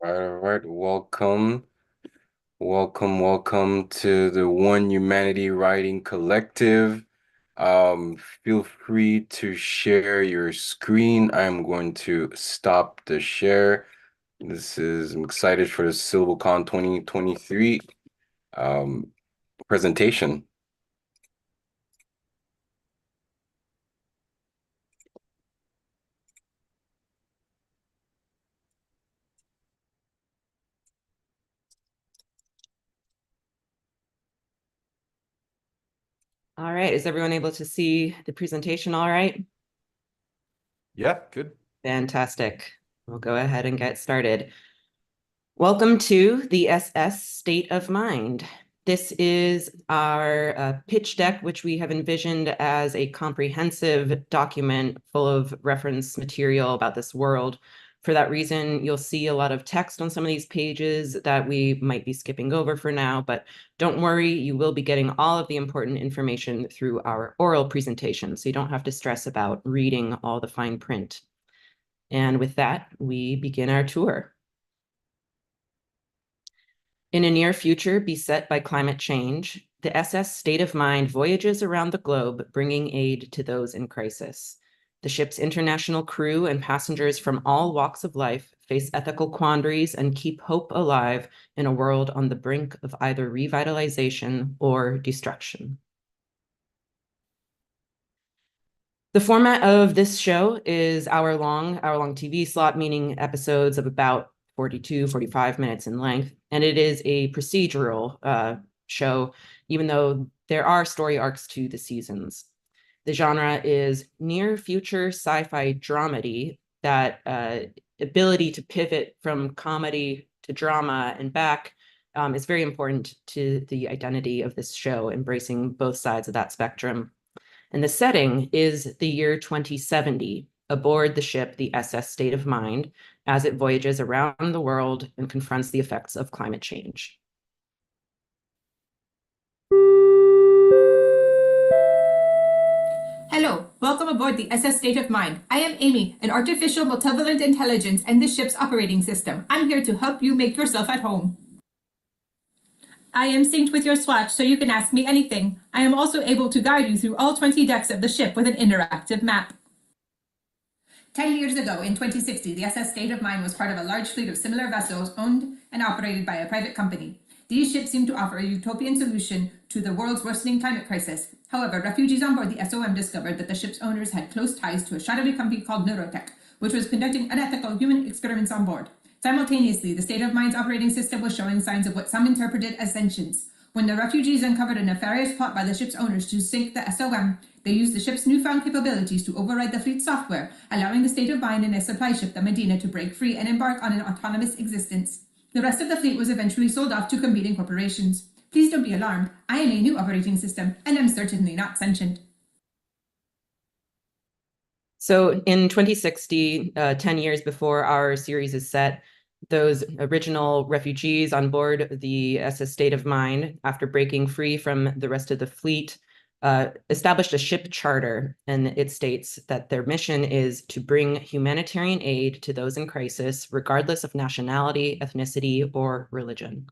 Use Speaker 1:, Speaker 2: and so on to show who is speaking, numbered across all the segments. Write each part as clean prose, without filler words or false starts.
Speaker 1: All right. Welcome to the One Humanity Writing Collective. Feel free to share your screen. I'm going to stop the share. I'm excited for the Syllblecon 2023 um, presentation.
Speaker 2: All right, is everyone able to see the presentation all right?
Speaker 1: Yeah, good.
Speaker 2: Fantastic. We'll go ahead and get started. Welcome to the SS State of Mind. This is our pitch deck, which we have envisioned as a comprehensive document full of reference material about this world. For that reason, you'll see a lot of text on some of these pages that we might be skipping over for now, but don't worry, you will be getting all of the important information through our oral presentation, so you don't have to stress about reading all the fine print. And with that, we begin our tour. In a near future beset by climate change, the SS State of Mind voyages around the globe, bringing aid to those in crisis. The ship's international crew and passengers from all walks of life face ethical quandaries and keep hope alive in a world on the brink of either revitalization or destruction. The format of this show is hour-long TV slot, meaning episodes of about 42, 45 minutes in length. And it is a procedural show, even though there are story arcs to the seasons. The genre is near future sci-fi dramedy. That ability to pivot from comedy to drama and back is very important to the identity of this show, embracing both sides of that spectrum. And the setting is the year 2070, aboard the ship, the SS State of Mind, as it voyages around the world and confronts the effects of climate change.
Speaker 3: Hello, welcome aboard the SS State of Mind. I am Amy, an artificial malevolent intelligence and this ship's operating system. I'm here to help you make yourself at home. I am synced with your Swatch, so you can ask me anything. I am also able to guide you through all 20 decks of the ship with an interactive map. 10 years ago, in 2060, the SS State of Mind was part of a large fleet of similar vessels owned and operated by a private company. These ships seemed to offer a utopian solution to the world's worsening climate crisis. However, refugees on board the SOM discovered that the ship's owners had close ties to a shadowy company called Neurotech, which was conducting unethical human experiments on board. Simultaneously, the State of Mind's operating system was showing signs of what some interpreted as sentience. When the refugees uncovered a nefarious plot by the ship's owners to sink the SOM, they used the ship's newfound capabilities to override the fleet's software, allowing the State of Mind and its supply ship, the Medina, to break free and embark on an autonomous existence. The rest of the fleet was eventually sold off to competing corporations. Please don't be alarmed. I am a new operating system, and I'm certainly not sentient.
Speaker 2: So in 2060, 10 years before our series is set, those original refugees on board the SS State of Mind, after breaking free from the rest of the fleet, established a ship charter, and it states that their mission is to bring humanitarian aid to those in crisis, regardless of nationality, ethnicity, or religion.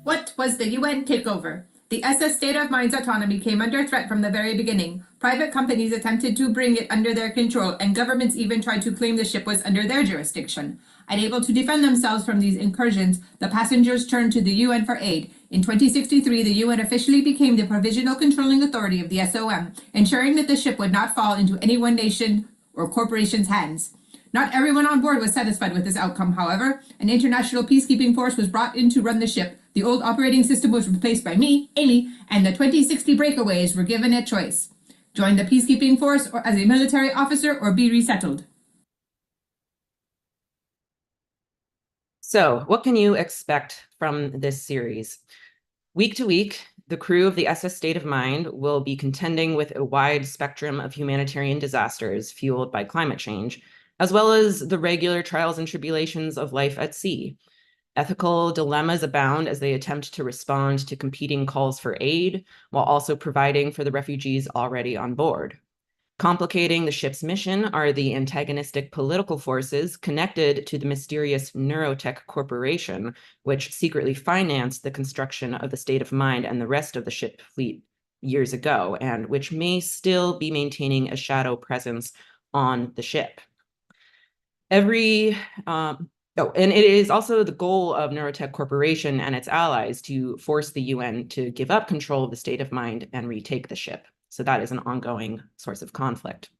Speaker 3: What was the UN takeover? The SS State of Mind's autonomy came under threat from the very beginning. Private companies attempted to bring it under their control, and governments even tried to claim the ship was under their jurisdiction. Unable to defend themselves from these incursions, the passengers turned to the UN for aid. In 2063, the UN officially became the provisional controlling authority of the SOM, ensuring that the ship would not fall into any one nation or corporation's hands. Not everyone on board was satisfied with this outcome, however. An international peacekeeping force was brought in to run the ship. The old operating system was replaced by me, Amy, and the 2060 breakaways were given a choice. Join the peacekeeping force or as a military officer or be resettled.
Speaker 2: So, what can you expect from this series? Week to week, the crew of the SS State of Mind will be contending with a wide spectrum of humanitarian disasters fueled by climate change, as well as the regular trials and tribulations of life at sea. Ethical dilemmas abound as they attempt to respond to competing calls for aid, while also providing for the refugees already on board. Complicating the ship's mission are the antagonistic political forces connected to the mysterious Neurotech Corporation, which secretly financed the construction of the State of Mind and the rest of the ship fleet years ago, and which may still be maintaining a shadow presence on the ship. And it is also the goal of Neurotech Corporation and its allies to force the UN to give up control of the State of Mind and retake the ship. So that is an ongoing source of conflict.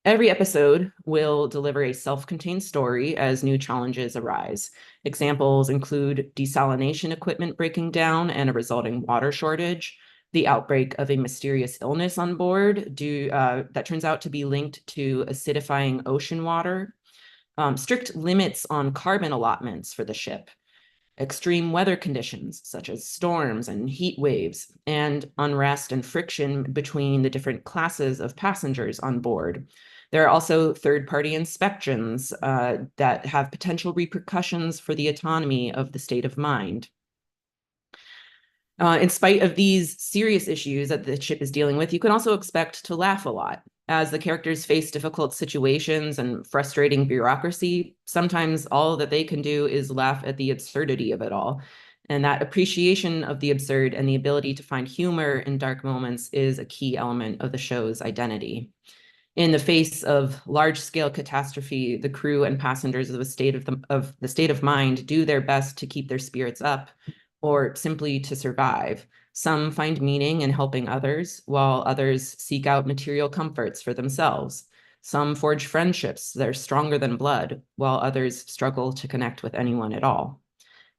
Speaker 2: Every episode will deliver a self-contained story as new challenges arise. Examples include desalination equipment breaking down and a resulting water shortage, the outbreak of a mysterious illness on board that turns out to be linked to acidifying ocean water, strict limits on carbon allotments for the ship, extreme weather conditions such as storms and heat waves, and unrest and friction between the different classes of passengers on board. There are also third-party inspections that have potential repercussions for the autonomy of the state of mind. In spite of these serious issues that the ship is dealing with, you can also expect to laugh a lot. As the characters face difficult situations and frustrating bureaucracy, sometimes all that they can do is laugh at the absurdity of it all. And that appreciation of the absurd and the ability to find humor in dark moments is a key element of the show's identity. In the face of large-scale catastrophe, the crew and passengers of the state of mind do their best to keep their spirits up or simply to survive. Some find meaning in helping others, while others seek out material comforts for themselves. Some forge friendships that are stronger than blood, while others struggle to connect with anyone at all.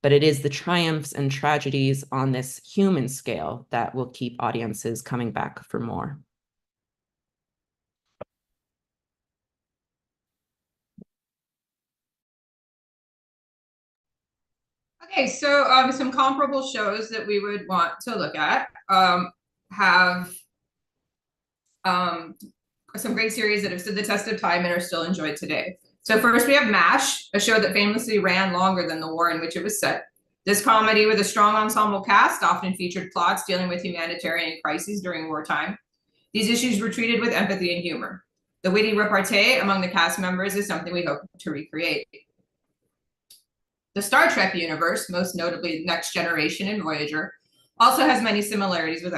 Speaker 2: But it is the triumphs and tragedies on this human scale that will keep audiences coming back for more.
Speaker 3: Okay, so some comparable shows that we would want to look at have some great series that have stood the test of time and are still enjoyed today. So first we have MASH, a show that famously ran longer than the war in which it was set. This comedy with a strong ensemble cast often featured plots dealing with humanitarian crises during wartime. These issues were treated with empathy and humor. The witty repartee among the cast members is something we hope to recreate. The Star Trek universe, most notably Next Generation and Voyager, also has many similarities with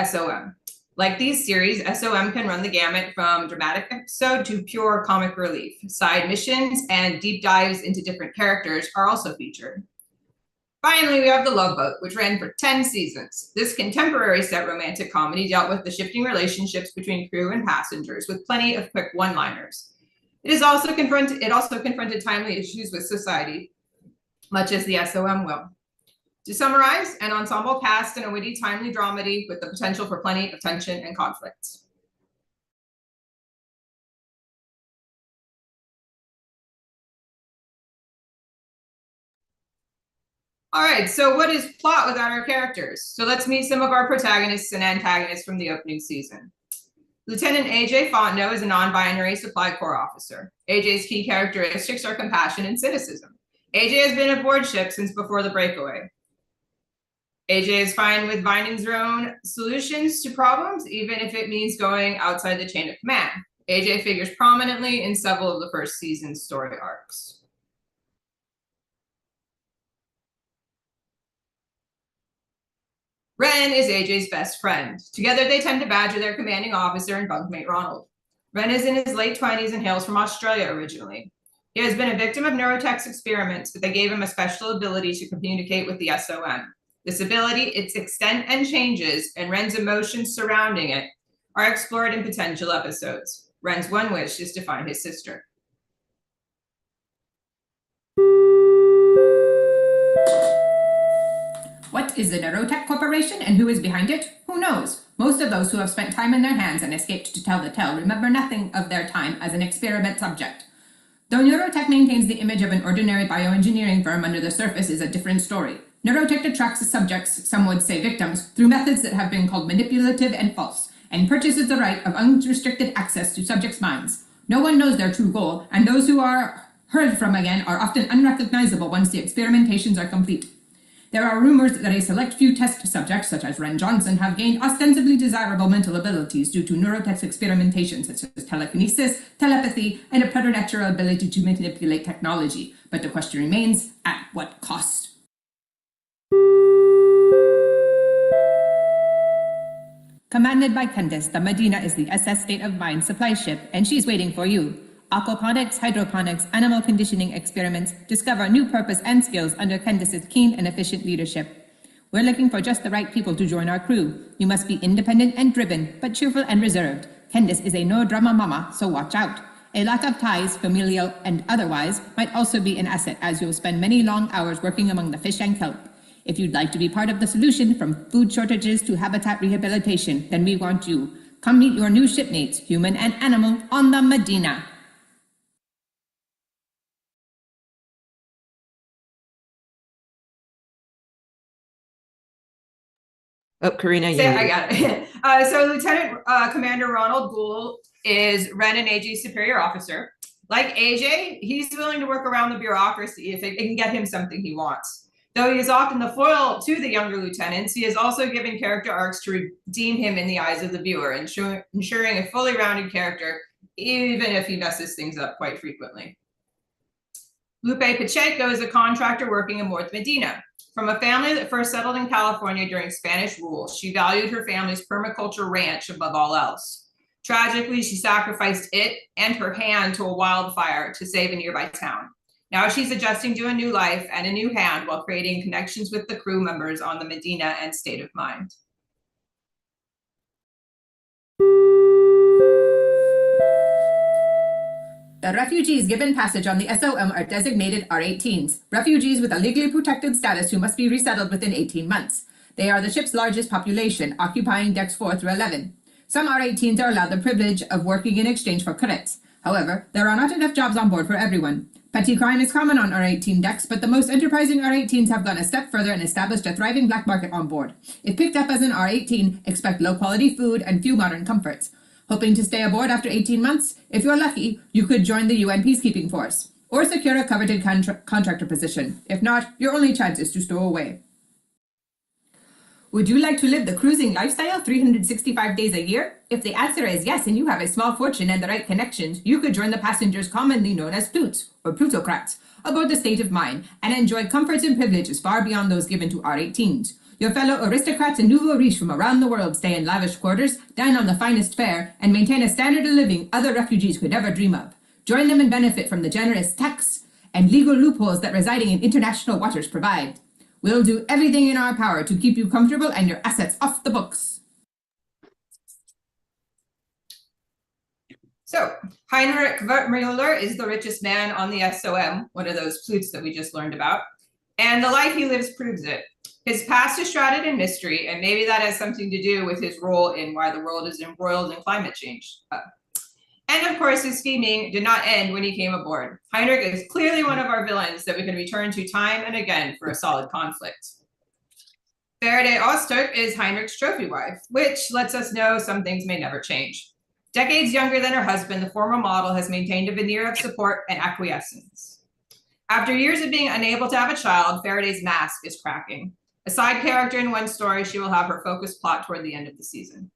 Speaker 3: SOM. Like these series, SOM can run the gamut from dramatic episode to pure comic relief. Side missions and deep dives into different characters are also featured. Finally, we have The Love Boat, which ran for 10 seasons. This contemporary set romantic comedy dealt with the shifting relationships between crew and passengers with plenty of quick one-liners. It also confronted timely issues with society, much as the SOM will. To summarize, an ensemble cast and a witty, timely dramedy with the potential for plenty of tension and conflict. All right, so what is plot without our characters? So let's meet some of our protagonists and antagonists from the opening season. Lieutenant AJ Fontenot is a non-binary supply corps officer. AJ's key characteristics are compassion and cynicism. AJ has been aboard ship since before the breakaway. AJ is fine with finding his own solutions to problems, even if it means going outside the chain of command. AJ figures prominently in several of the first season's story arcs. Ren is AJ's best friend. Together, they tend to badger their commanding officer and bunkmate Ronald. Ren is in his late 20s and hails from Australia originally. He has been a victim of Neurotech's experiments, but they gave him a special ability to communicate with the SOM. This ability, its extent and changes, and Ren's emotions surrounding it are explored in potential episodes. Ren's one wish is to find his sister. What is the Neurotech Corporation and who is behind it? Who knows? Most of those who have spent time in their hands and escaped to tell the tale remember nothing of their time as an experiment subject. Though Neurotech maintains the image of an ordinary bioengineering firm, under the surface is a different story. Neurotech attracts the subjects, some would say victims, through methods that have been called manipulative and false, and purchases the right of unrestricted access to subjects' minds. No one knows their true goal, and those who are heard from again are often unrecognizable once the experimentations are complete. There are rumors that a select few test subjects, such as Ren Johnson, have gained ostensibly desirable mental abilities due to neurotech experimentation, such as telekinesis, telepathy, and a preternatural ability to manipulate technology. But the question remains, at what cost? Commanded by Candace, the Medina is the SS State of Mind supply ship, and she's waiting for you. Aquaponics, hydroponics, animal conditioning experiments discover new purpose and skills under Candace's keen and efficient leadership. We're looking for just the right people to join our crew. You must be independent and driven, but cheerful and reserved. Candace is a no-drama mama, so watch out. A lack of ties, familial and otherwise, might also be an asset, as you'll spend many long hours working among the fish and kelp. If you'd like to be part of the solution, from food shortages to habitat rehabilitation, then we want you. Come meet your new shipmates, human and animal, on the Medina.
Speaker 2: Oh, Karina, you
Speaker 4: I got it. So Lieutenant Commander Ronald Gould is Ren and AJ's superior officer. Like AJ, he's willing to work around the bureaucracy if it can get him something he wants. Though he is often the foil to the younger lieutenants, he is also given character arcs to redeem him in the eyes of the viewer, ensuring a fully rounded character, even if he messes things up quite frequently. Lupe Pacheco is a contractor working aboard Medina. From a family that first settled in California during Spanish rule, she valued her family's permaculture ranch above all else. Tragically, she sacrificed it and her hand to a wildfire to save a nearby town. Now she's adjusting to a new life and a new hand while creating connections with the crew members on the Medina and State of Mind.
Speaker 3: The refugees given passage on the SOM are designated R-18s, refugees with a legally protected status who must be resettled within 18 months. They are the ship's largest population, occupying decks 4 through 11. Some R-18s are allowed the privilege of working in exchange for credits. However, there are not enough jobs on board for everyone. Petty crime is common on R-18 decks, but the most enterprising R-18s have gone a step further and established a thriving black market on board. If picked up as an R-18, expect low-quality food and few modern comforts. Hoping to stay aboard after 18 months? If you're lucky, you could join the UN peacekeeping force, or secure a coveted contractor position. If not, your only chance is to stow away. Would you like to live the cruising lifestyle 365 days a year? If the answer is yes, and you have a small fortune and the right connections, you could join the passengers commonly known as plutes, or plutocrats, aboard the State of Mind, and enjoy comforts and privileges far beyond those given to R-18s. Your fellow aristocrats and nouveau riche from around the world stay in lavish quarters, dine on the finest fare, and maintain a standard of living other refugees could never dream of. Join them and benefit from the generous tax and legal loopholes that residing in international waters provide. We'll do everything in our power to keep you comfortable and your assets off the books.
Speaker 4: So, Heinrich Wertmüller is the richest man on the SOM, one of those plutes that we just learned about, and the life he lives proves it. His past is shrouded in mystery, and maybe that has something to do with his role in why the world is embroiled in climate change. And of course, his scheming did not end when he came aboard. Heinrich is clearly one of our villains that we can return to time and again for a solid conflict. Faraday Osterk is Heinrich's trophy wife, which lets us know some things may never change. Decades younger than her husband, the former model has maintained a veneer of support and acquiescence. After years of being unable to have a child, Faraday's mask is cracking. A side character in one story, she will have her focus plot toward the end of the season.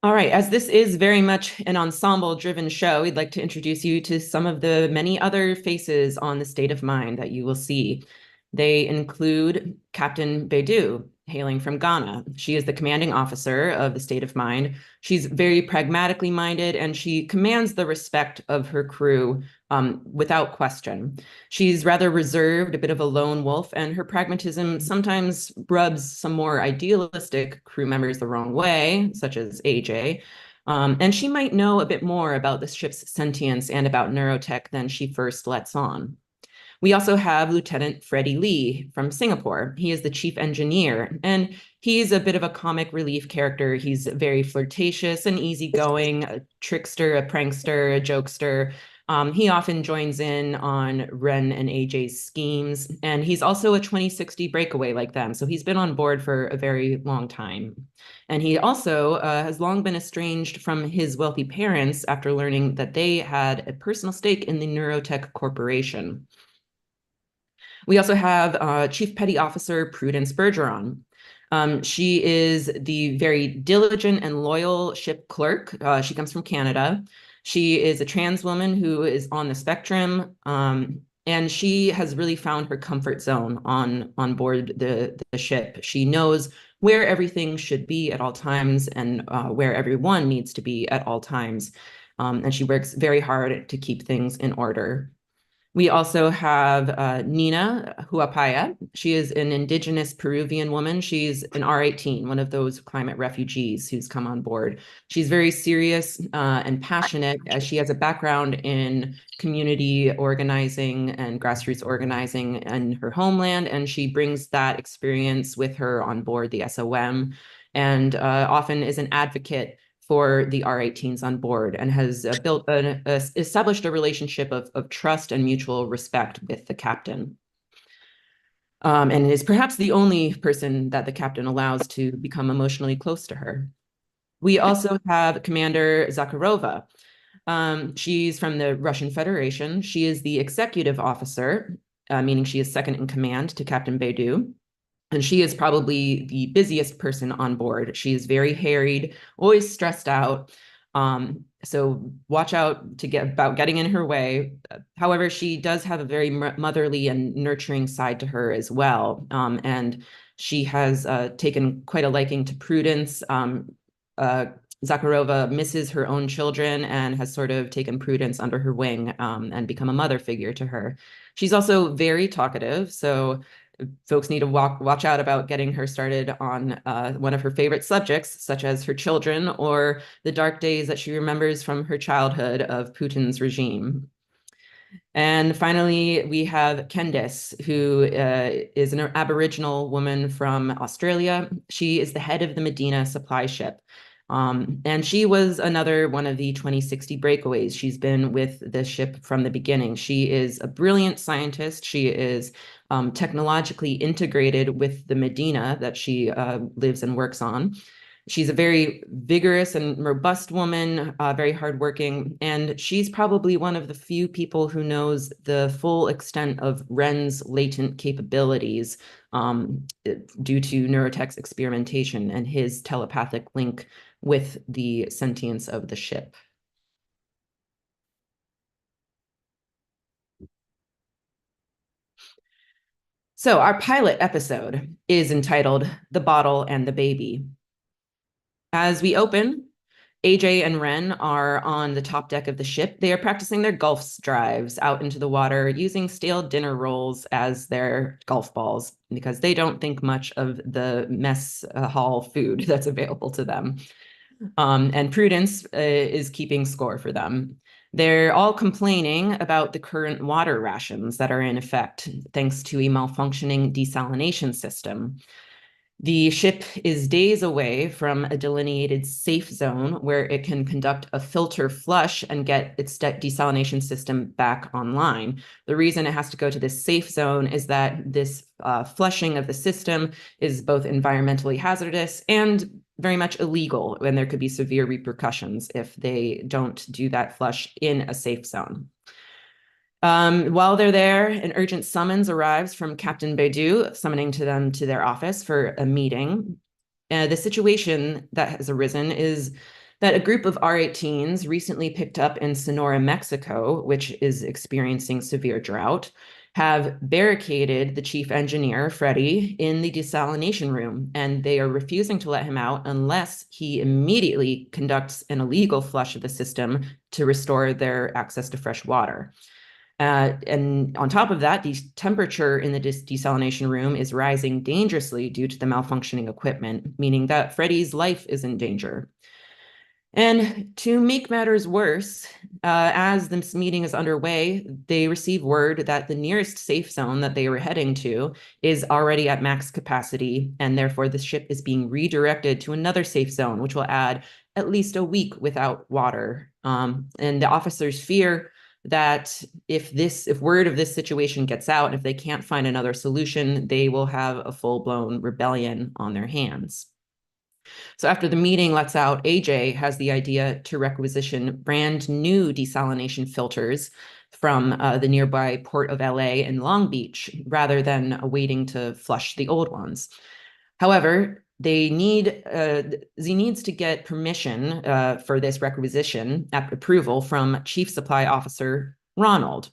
Speaker 2: All right, as this is very much an ensemble-driven show, we'd like to introduce you to some of the many other faces on the State of Mind that you will see. They include Captain Beidou, hailing from Ghana. She is the commanding officer of the State of Mind. She's very pragmatically minded, and she commands the respect of her crew without question. She's rather reserved, a bit of a lone wolf, and her pragmatism sometimes rubs some more idealistic crew members the wrong way, such as AJ. And she might know a bit more about the ship's sentience and about neurotech than she first lets on. We also have Lieutenant Freddie Lee from Singapore. He is the chief engineer, and he's a bit of a comic relief character. He's very flirtatious and easygoing, a trickster, a prankster, a jokester. He often joins in on Ren and AJ's schemes, and he's also a 2060 breakaway like them. So he's been on board for a very long time. And he also has long been estranged from his wealthy parents after learning that they had a personal stake in the Neurotech Corporation. We also have Chief Petty Officer Prudence Bergeron. She is the very diligent and loyal ship clerk. She comes from Canada. She is a trans woman who is on the spectrum, and she has really found her comfort zone on board the ship. She knows where everything should be at all times and where everyone needs to be at all times. And she works very hard to keep things in order. We also have Nina Huapaya. She is an indigenous Peruvian woman. She's an R18, one of those climate refugees who's come on board. She's very serious and passionate, as she has a background in community organizing and grassroots organizing in her homeland, and she brings that experience with her on board the SOM, and often is an advocate for the R18s on board, and has established a relationship of trust and mutual respect with the captain. And is perhaps the only person that the captain allows to become emotionally close to her. We also have Commander Zakharova. She's from the Russian Federation. She is the executive officer, meaning she is second in command to Captain Beidou. And she is probably the busiest person on board. She is very harried, always stressed out. So watch out about getting in her way. However, she does have a very motherly and nurturing side to her as well. And she has taken quite a liking to Prudence. Zakharova misses her own children and has sort of taken Prudence under her wing and become a mother figure to her. She's also very talkative, so folks need to watch out about getting her started on one of her favorite subjects, such as her children or the dark days that she remembers from her childhood of Putin's regime. And finally, we have Candice, who is an Aboriginal woman from Australia. She is the head of the Medina supply ship. And she was another one of the 2060 breakaways. She's been with the ship from the beginning. She is a brilliant scientist. She is technologically integrated with the Medina that she lives and works on. She's a very vigorous and robust woman, very hardworking, and she's probably one of the few people who knows the full extent of Ren's latent capabilities due to Neurotech's experimentation and his telepathic link with the sentience of the ship. So our pilot episode is entitled "The Bottle and the Baby." As we open, AJ and Ren are on the top deck of the ship. They are practicing their golf drives out into the water using stale dinner rolls as their golf balls because they don't think much of the mess hall food that's available to them. And Prudence is keeping score for them. They're all complaining about the current water rations that are in effect thanks to a malfunctioning desalination system. The ship is days away from a delineated safe zone where it can conduct a filter flush and get its desalination system back online. The reason it has to go to this safe zone is that this flushing of the system is both environmentally hazardous and very much illegal, and there could be severe repercussions if they don't do that flush in a safe zone. While they're there, an urgent summons arrives from Captain Beidou, summoning them to their office for a meeting. The situation that has arisen is that a group of R18s recently picked up in Sonora, Mexico, which is experiencing severe drought, have barricaded the chief engineer, Freddie, in the desalination room, and they are refusing to let him out unless he immediately conducts an illegal flush of the system to restore their access to fresh water. And on top of that, the temperature in the desalination room is rising dangerously due to the malfunctioning equipment, meaning that Freddie's life is in danger. And to make matters worse, as this meeting is underway, they receive word that the nearest safe zone that they were heading to is already at max capacity, and therefore the ship is being redirected to another safe zone, which will add at least a week without water. And the officers fear that if word of this situation gets out, if they can't find another solution, they will have a full-blown rebellion on their hands. So after the meeting lets out, AJ has the idea to requisition brand new desalination filters from the nearby port of LA and Long Beach, rather than waiting to flush the old ones. However, Z needs to get permission for this requisition, approval from Chief Supply Officer Ronald.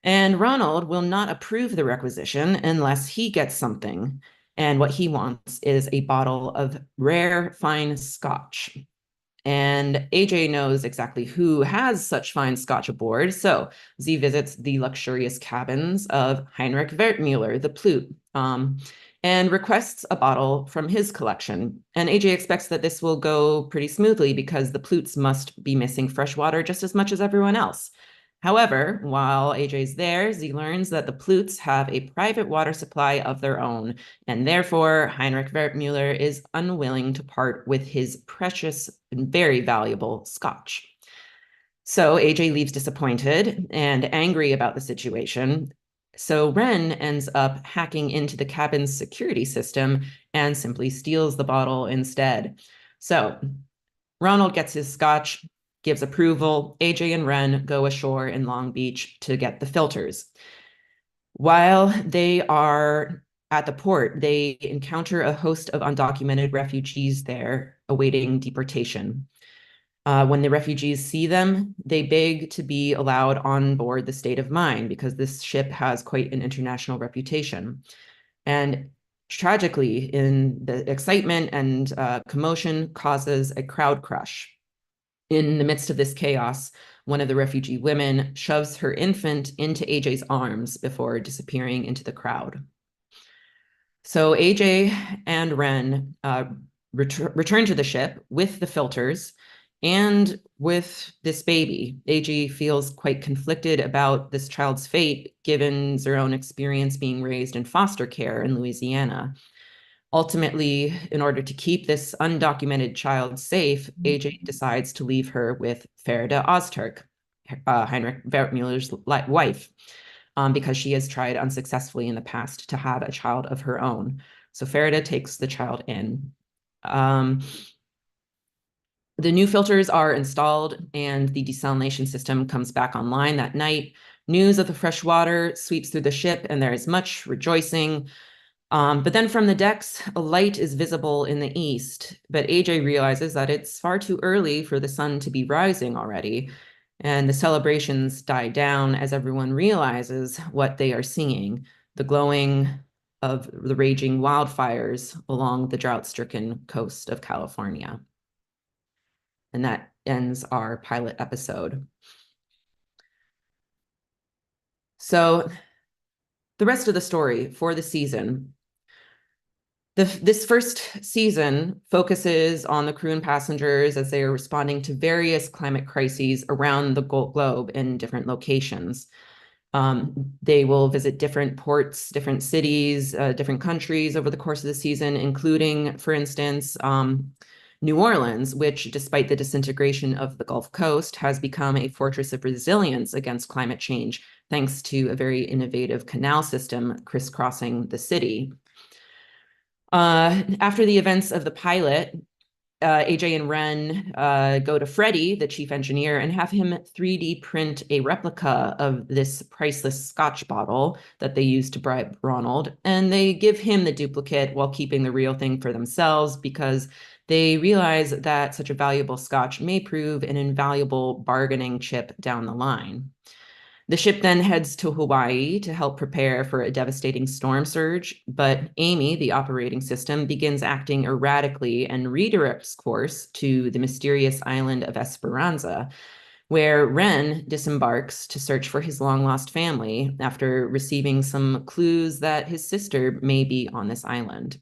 Speaker 2: And Ronald will not approve the requisition unless he gets something. And what he wants is a bottle of rare fine scotch. And AJ knows exactly who has such fine scotch aboard. So Z visits the luxurious cabins of Heinrich Wertmüller, the plute, and requests a bottle from his collection. And AJ expects that this will go pretty smoothly because the plutes must be missing fresh water just as much as everyone else. However, while AJ's there, Z learns that the plutes have a private water supply of their own, and therefore Heinrich Wertmüller is unwilling to part with his precious and very valuable scotch. So AJ leaves disappointed and angry about the situation. So Ren ends up hacking into the cabin's security system and simply steals the bottle instead. So Ronald gets his scotch, gives approval. AJ and Ren go ashore in Long Beach to get the filters. While they are at the port, they encounter a host of undocumented refugees there awaiting deportation. When the refugees see them, they beg to be allowed on board the State of Mind because this ship has quite an international reputation. And tragically, in the excitement and commotion causes a crowd crush. In the midst of this chaos, one of the refugee women shoves her infant into AJ's arms before disappearing into the crowd. So AJ and Ren return to the ship with the filters and with this baby. AJ feels quite conflicted about this child's fate, given their own experience being raised in foster care in Louisiana. Ultimately, in order to keep this undocumented child safe, AJ decides to leave her with Ferida Ozturk, Heinrich Wertmüller's wife, because she has tried unsuccessfully in the past to have a child of her own. So Ferida takes the child in. The new filters are installed and the desalination system comes back online that night. News of the fresh water sweeps through the ship and there is much rejoicing. But then from the decks, a light is visible in the east, but AJ realizes that it's far too early for the sun to be rising already. And the celebrations die down as everyone realizes what they are seeing, the glowing of the raging wildfires along the drought-stricken coast of California. And that ends our pilot episode. So the rest of the story for the season. This first season focuses on the crew and passengers as they are responding to various climate crises around the globe in different locations. They will visit different ports, different cities, different countries over the course of the season, including, for instance, New Orleans, which, despite the disintegration of the Gulf Coast, has become a fortress of resilience against climate change, thanks to a very innovative canal system crisscrossing the city. After the events of the pilot, AJ and Ren go to Freddie, the chief engineer, and have him 3D print a replica of this priceless scotch bottle that they used to bribe Ronald. And they give him the duplicate while keeping the real thing for themselves because they realize that such a valuable scotch may prove an invaluable bargaining chip down the line. The ship then heads to Hawaii to help prepare for a devastating storm surge, but Amy, the operating system, begins acting erratically and redirects course to the mysterious island of Esperanza, where Ren disembarks to search for his long-lost family after receiving some clues that his sister may be on this island.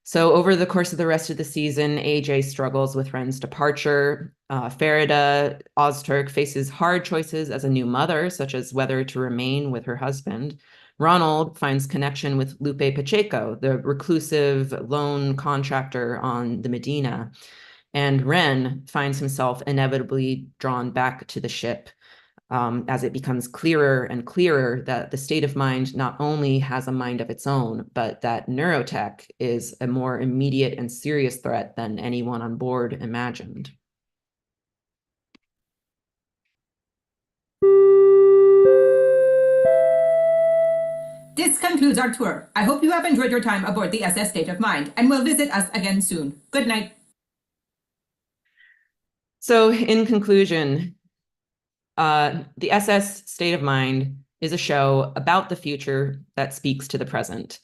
Speaker 2: So over the course of the rest of the season, AJ struggles with Ren's departure. Ferida Ozturk faces hard choices as a new mother, such as whether to remain with her husband. Ronald finds connection with Lupe Pacheco, the reclusive lone contractor on the Medina. And Ren finds himself inevitably drawn back to the ship as it becomes clearer and clearer that the state of mind not only has a mind of its own, but that neurotech is a more immediate and serious threat than anyone on board imagined.
Speaker 3: This concludes our tour. I hope you have enjoyed your time aboard the SS State of Mind and will visit us again soon. Good night.
Speaker 2: So in conclusion, the SS State of Mind is a show about the future that speaks to the present.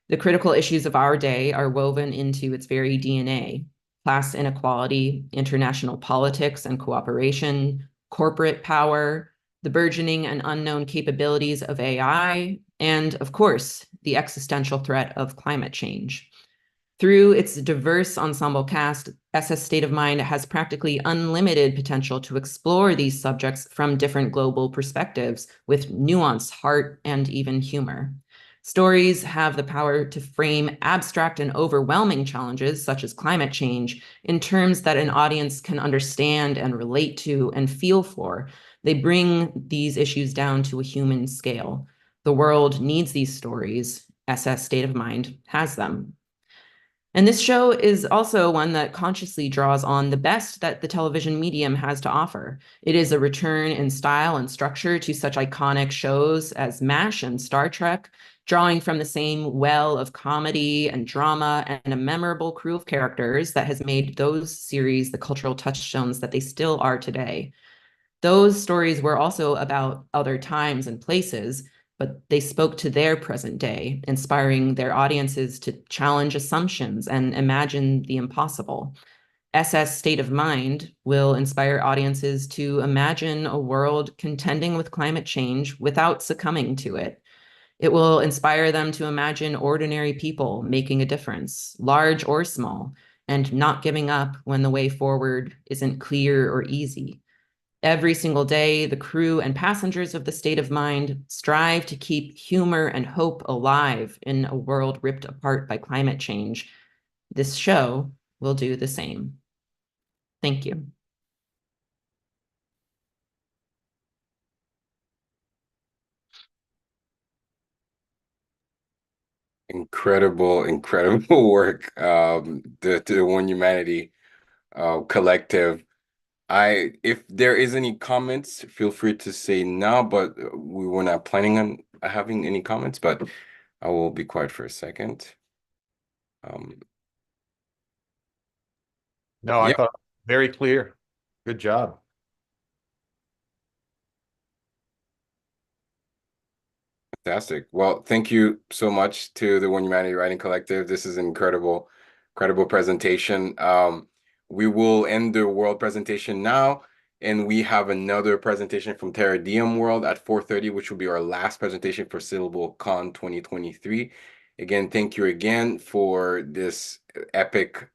Speaker 2: The critical issues of our day are woven into its very DNA: class inequality, international politics and cooperation, corporate power, the burgeoning and unknown capabilities of AI, and of course, the existential threat of climate change. Through its diverse ensemble cast, SS State of Mind has practically unlimited potential to explore these subjects from different global perspectives with nuance, heart, and even humor. Stories have the power to frame abstract and overwhelming challenges, such as climate change, in terms that an audience can understand and relate to and feel for. They bring these issues down to a human scale. The world needs these stories. SS State of Mind has them. And this show is also one that consciously draws on the best that the television medium has to offer. It is a return in style and structure to such iconic shows as MASH and Star Trek, drawing from the same well of comedy and drama and a memorable crew of characters that has made those series the cultural touchstones that they still are today. Those stories were also about other times and places, but they spoke to their present day, inspiring their audiences to challenge assumptions and imagine the impossible. SS State of Mind will inspire audiences to imagine a world contending with climate change without succumbing to it. It will inspire them to imagine ordinary people making a difference, large or small, and not giving up when the way forward isn't clear or easy. Every single day, the crew and passengers of the State of Mind strive to keep humor and hope alive in a world ripped apart by climate change. This show will do the same. Thank you.
Speaker 1: Incredible, incredible work. The One Humanity collective. If there is any comments, feel free to say now, but we were not planning on having any comments, but I will be quiet for a second.
Speaker 5: No, I
Speaker 1: Yep.
Speaker 5: thought very clear. Good job.
Speaker 1: Fantastic. Well, thank you so much to the One Humanity Writing Collective. This is an incredible presentation. We will end the world presentation now, and we have another presentation from Terra Diem World at 4:30, which will be our last presentation for Syllblecon 2023. Again, thank you again for this epic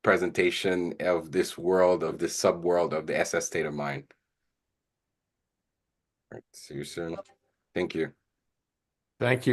Speaker 1: presentation of this world, of this subworld of the SS State of Mind. All right, see you soon. Thank you.
Speaker 5: Thank you.